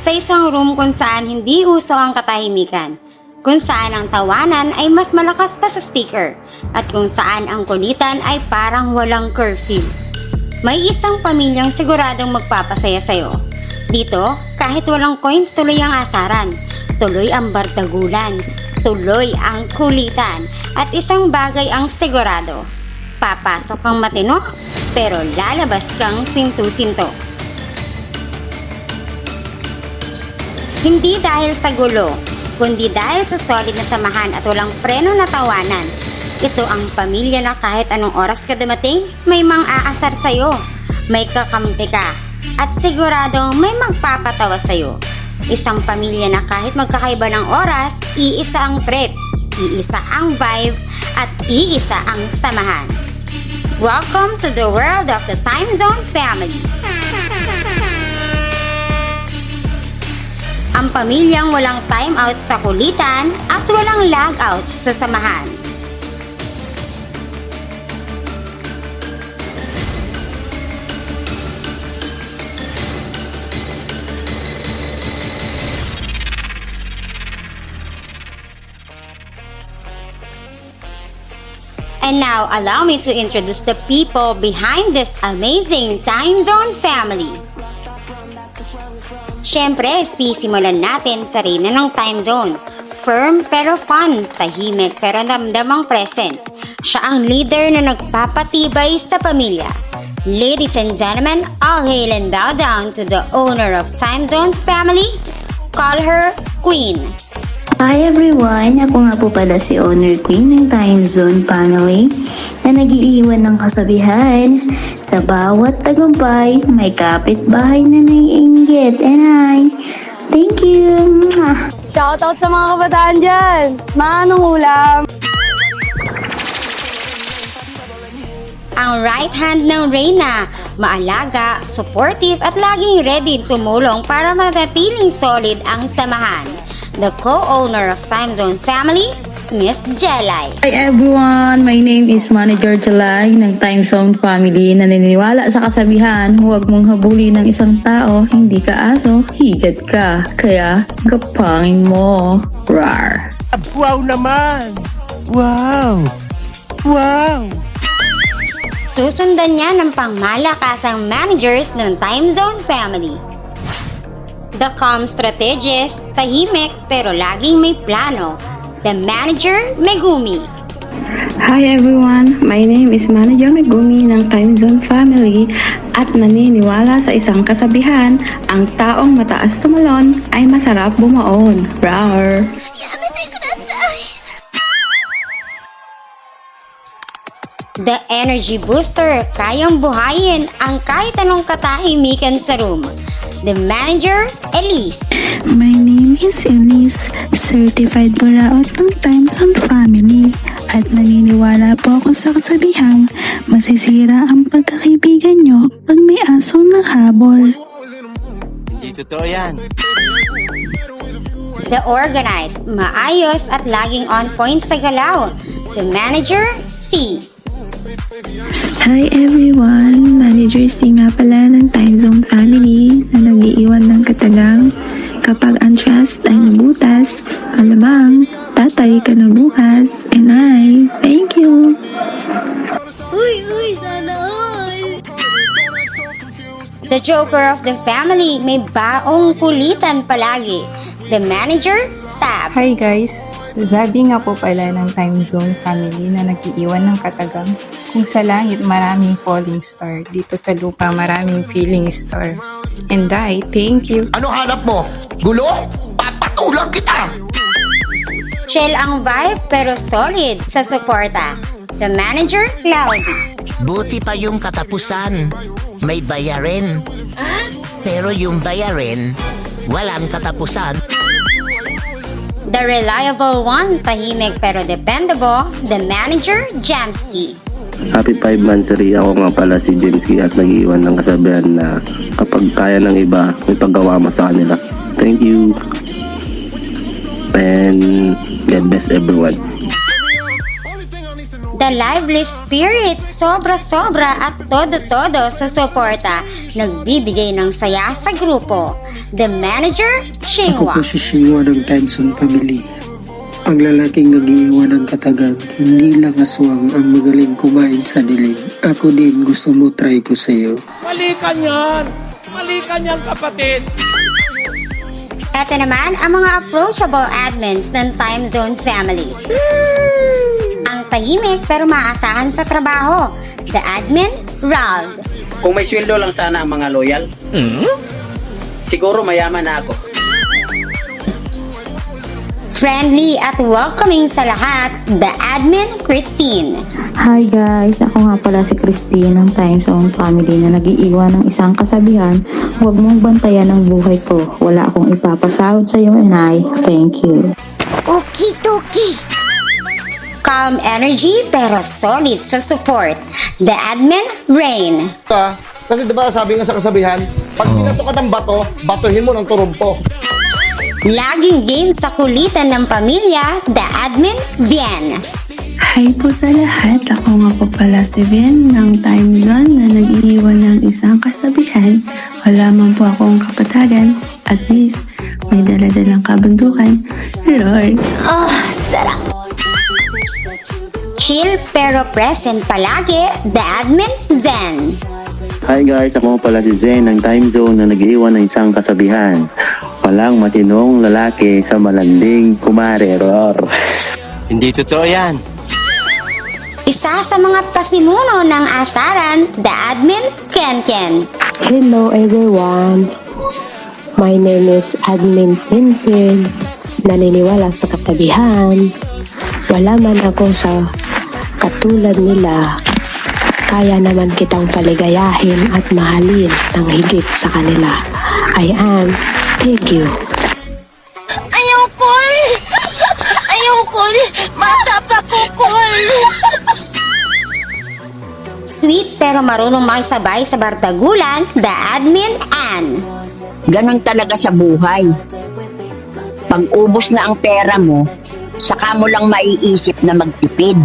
Sa isang room kung saan hindi uso ang katahimikan, kung saan ang tawanan ay mas malakas pa sa speaker, at kung saan ang kulitan ay parang walang curfew. May isang pamilyang siguradong magpapasaya sa'yo. Dito, kahit walang coins, tuloy ang asaran, tuloy ang bardagulan, tuloy ang kulitan, at isang bagay ang sigurado. Papasok kang matino, pero lalabas kang sintu-sinto. Hindi dahil sa gulo, kundi dahil sa solid na samahan at walang preno na tawanan. Ito ang pamilya na kahit anong oras ka dumating, may mang-aasar sa'yo, may kakampi ka, at siguradong may magpapatawa sa'yo. Isang pamilya na kahit magkakaiba ng oras, iisa ang trip, iisa ang vibe, at iisa ang samahan. Welcome to the world of the Time Zone Family. Ang pamilyang walang time out sa kulitan at walang lag out sa samahan. And now, allow me to introduce the people behind this amazing Time Zone family. Siyempre, sisimulan natin sa reyna ng time zone. Firm pero fun, tahimik pero damdamang presence. Siya ang leader na nagpapatibay sa pamilya. Ladies and gentlemen, all hail and bow down to the owner of Time Zone family. Call her Queen. Hi everyone! Ako nga po pala si Owner Queen ng Time Zone Family na nag-iiwan ng kasabihan. Sa bawat tagumpay, may kapitbahay na naiinggit. And thank you! Shoutout sa mga kabataan dyan! Manong ulam! Ang right hand ng Reyna, maalaga, supportive at laging ready tumulong para manatiling solid ang samahan. The co-owner of Time Zone family, Miss Jelay. Hi everyone! My name is Manager Jelay ng Time Zone Family na naniniwala sa kasabihan, huwag mong habulin ng isang tao, hindi ka aso, higad ka. Kaya, gapangin mo. Rar! Wow naman! Wow! Wow! Susundan niya ng pangmalakasang managers ng Time Zone family. The calm strategist, tahimik pero laging may plano. The manager, Megumi. Hi everyone! My name is Manager Megumi ng Time Zone Family at naniniwala sa isang kasabihan, ang taong mataas tumalon ay masarap bumaon. Rawr! The energy booster, kayang buhayin ang kahit anong katahimikan sa room. The manager, Elise. My name is Elise, certified buraot ng Time Zone Family at naniniwala po ako sa kasabihang masisira ang pagkakaibigan nyo pag may asong nanghabol. Hindi totoo yan. The organized, maayos at laging on point sa galaw. The manager, C. Hi everyone! Manager C nga pala ng Time Zone Family na nag-iiwan ng katagang kapag ang trust ay nabutas, alamang tatay ka na bukas. And thank you! Uy, sana all! The joker of the family, may baong kulitan palagi. The manager, Sab. Hi guys! Zabi nga po pala ng Time Zone Family na nag-iiwan ng katagang kung sa langit maraming falling star, dito sa lupa maraming feeling star. And thank you! Ano hanap mo? Gulo? Papatulang kita! Chill ang vibe pero solid sa suporta. The manager, Cloudy. Buti pa yung katapusan. May bayarin. Pero yung bayarin, walang katapusan. The reliable one, tahimik pero dependable. The manager, Jamski. Happy 5 months ako nga pala si Jamski at nag-iwan ng kasabihan na kapag kaya ng iba, may paggawa mo sa kanila. Thank you. And God bless everyone. The lively spirit, sobra-sobra at todo-todo sa suporta, nagbibigay ng saya sa grupo. The manager, Ako Xinghua. po si Xinghua ng Time Zone Family. Ang lalaking nag-iiwan ng katagang, hindi lang aswang ang magaling kumain sa dilim. Ako din, gusto mo try ko sa'yo. Mali ka niyan! Mali ka niyan, kapatid! Ito naman ang mga approachable admins ng Time Zone Family. Ang tahimik pero maasahan sa trabaho. The admin, Ralph. Kung may sweldo lang sana ang mga loyal, siguro mayaman na ako. Friendly at welcoming sa lahat, the admin, Christine. Hi guys, ako nga pala si Christine ng Time Zone Family na nag-iiwan ng isang kasabihan, huwag mong bantayan ang buhay ko. Wala akong ipapasahod sa iyo and I thank you. Okie-dokie. Calm energy pero solid sa support. The admin, Rain. Kasi diba sabi nga sa kasabihan, pag binato ka ng bato, batuhin mo ng turumpo. Laging game sa kulitan ng pamilya, the admin, Bien. Hi po sa lahat, ako nga po pala si Vin ng Time Zone na nag-iiwan ng isang kasabihan. Wala man po akong kapatagan, at least may daladalang kabundukan. Lord. Sarap. Chill pero present palagi, the admin, Zen. Hi guys, ako pala si Zen ng Time Zone na nag-iwan ng isang kasabihan. Walang matinong lalaki sa malanding kumare. Roar. Hindi totoo yan. Isa sa mga pasimuno ng asaran, the admin, Ken. Hello everyone. My name is Admin Pinkin. Naniniwala sa kasabihan. Wala man ako sa katulad nila. Kaya naman kitang paligayahin at mahalin ng higit sa kanila. I am. Thank you. Ayoko! Matapakukul! Sweet pero marunong makisabay sa bardagulan, the admin, Ann. Ganon talaga sa buhay. Pag ubos na ang pera mo, saka mo lang maiisip na magtipid.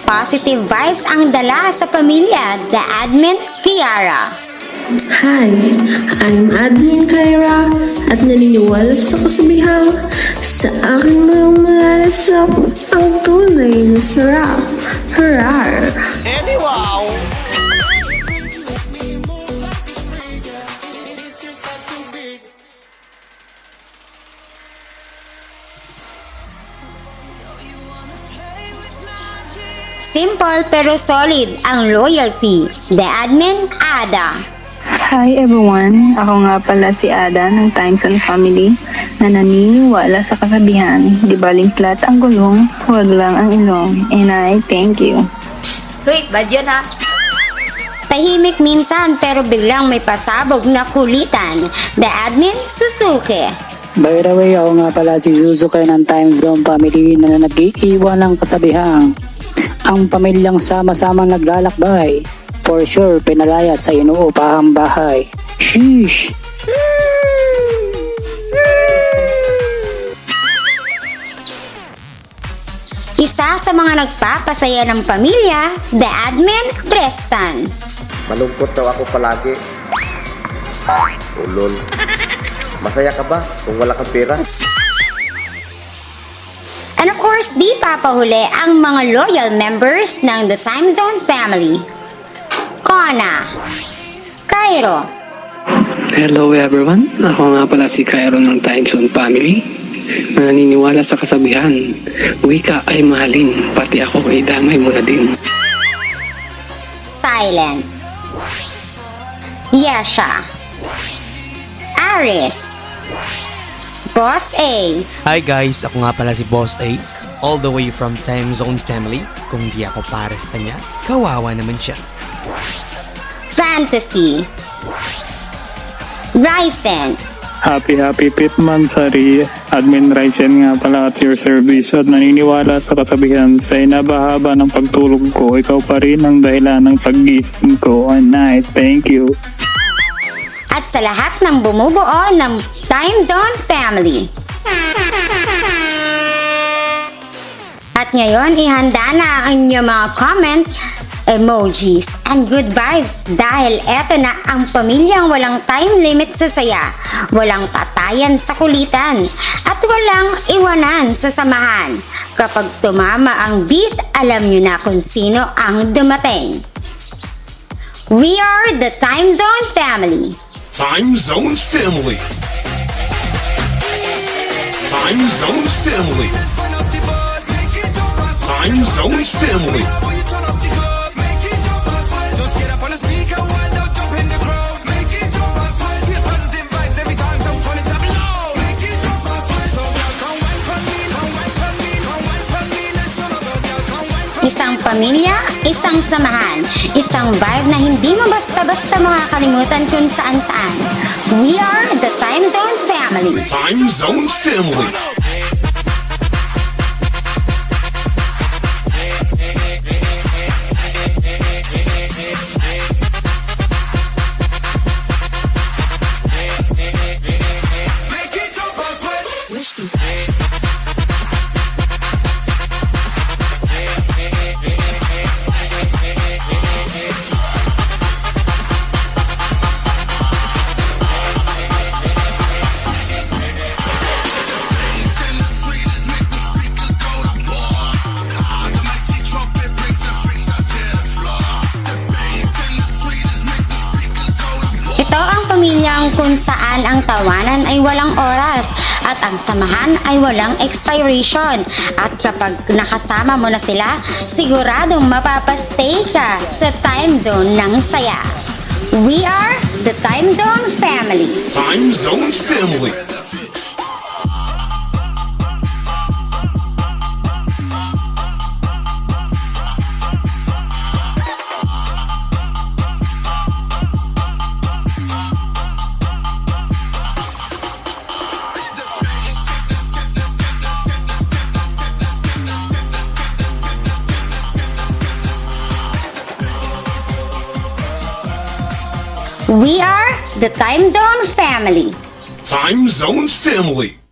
Positive vibes ang dala sa pamilya, the admin, Kiara. Hi, I'm Admin Kyra at naniniwala sa kasabihan sa aking mga malalasap ang tunay na sarap. Hurrar! Wow! Simple pero solid ang loyalty, the admin, Ada. Hi everyone, ako nga pala si Ada ng Time Zone Family na naniniwala sa kasabihan, di baling flat ang gulong, huwag lang ang ilong, and I thank you. Wait, bad yun ha? Tahimik minsan pero biglang may pasabog na kulitan, the admin, Suzuki. By the way, ako nga pala si Suzuki ng Time Zone Family na nag-iiwan ng kasabihan. Ang pamilyang sama-samang naglalakbay, for sure pinalaya sa inuupahang bahay. Sheesh! Isa sa mga nagpapasaya ng pamilya, the admin, Preston. Malungkot daw ako palagi. Ulol. Masaya ka ba kung wala kang pera? And of course, di papahuli ang mga loyal members ng The Time Zone Family. Kona, Cairo. Hello everyone, ako nga pala si Cairo ng Time Zone Family na naniniwala sa kasabihan, wika ay mahalin, pati ako ay damay mo na din. Silent, Yesha, Aris, Boss A. Hi guys, ako nga pala si Boss A, all the way from Time Zone Family. Kung di ako para sa kanya, kawawa naman siya. Fantasy, Ryzen, Happy Pitmansari, Admin Ryzen nga pala at your service at naniniwala sa kasabihan sa inabahaba ng pagtulog ko, ikaw pa rin ang dahilan ng pag-gising ko, and I thank you. at sa lahat ng bumubuo ng Time Zone Family. At ngayon, ihanda na ang inyong mga comment, emojis, and good vibes dahil eto na ang pamilyang walang time limit sa saya, walang patayan sa kulitan, at walang iwanan sa samahan. Kapag tumama ang beat, alam nyo na kung sino ang dumating. We are the Time Zone Family. Time Zone's Family. Time Zone's Family. Time Zone's Family. Isang pamilya, isang samahan, isang vibe na hindi mo basta-basta makakalimutan kung saan-saan. We are the Time Zone Family. Time Zone's Family. Ito ang pamilyang kung saan ang tawanan ay walang oras at ang samahan ay walang expiration. At kapag nakasama mo na sila, siguradong mapapastay ka sa time zone ng saya. We are the Time Zone Family. Time Zone's Family. We are the Time Zone Family. Time Zone's Family.